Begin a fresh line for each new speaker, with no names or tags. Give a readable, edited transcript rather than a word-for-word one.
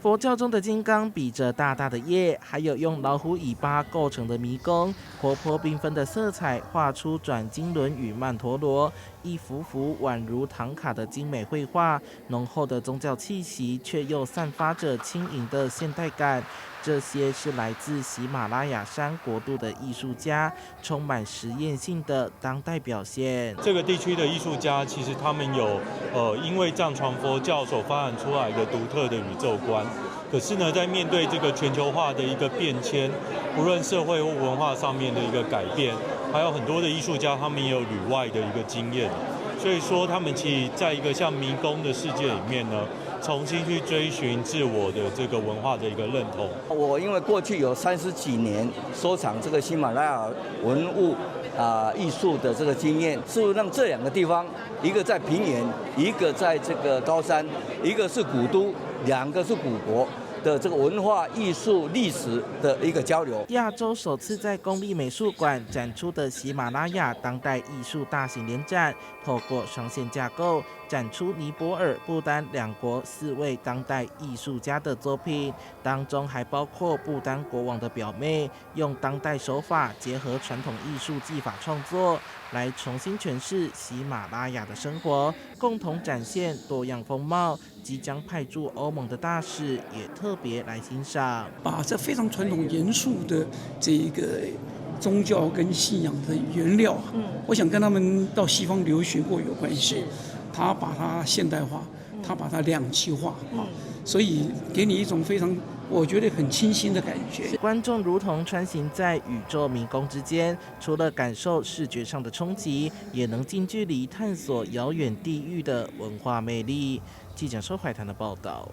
佛教中的金刚比着大大的叶，还有用老虎尾巴构成的迷宫，活泼缤纷的色彩画出转经轮与曼陀罗，一幅幅宛如唐卡的精美绘画，浓厚的宗教气息却又散发着轻盈的现代感。这些是来自喜马拉雅山国度的艺术家，充满实验性的当代表现。
这个地区的艺术家其实他们有因为藏传佛教所发展出来的独特的宇宙观，可是呢，在面对这个全球化的一个变迁，无论社会或文化上面的一个改变，还有很多的艺术家他们也有旅外的一个经验，所以说他们其实在一个像迷宫的世界里面呢，重新去追寻自我的这个文化的一个认同。
我因为过去有30几年收藏这个喜马拉雅文物艺术的这个经验，是让这2个地方，一个在平原，一个在这个高山，一个是古都，2个是古国的这个文化艺术历史的一个交流。
亚洲首次在公立美术馆展出的喜马拉雅当代艺术大型联展，透过双线架构展出尼泊尔、不丹2国4位当代艺术家的作品，当中还包括不丹国王的表妹，用当代手法结合传统艺术技法创作，来重新诠释喜马拉雅的生活，共同展现多样风貌。即将派驻欧盟的大使也特别来欣赏，
把这非常传统严肃的这一个宗教跟信仰的原料，我想跟他们到西方留学过有关系。他把它现代化，他把它两极化，所以给你一种非常我觉得很清新的感觉。
观众如同穿行在宇宙迷宫之间，除了感受视觉上的冲击，也能近距离探索遥远地域的文化魅力。记者周怀谈的报道。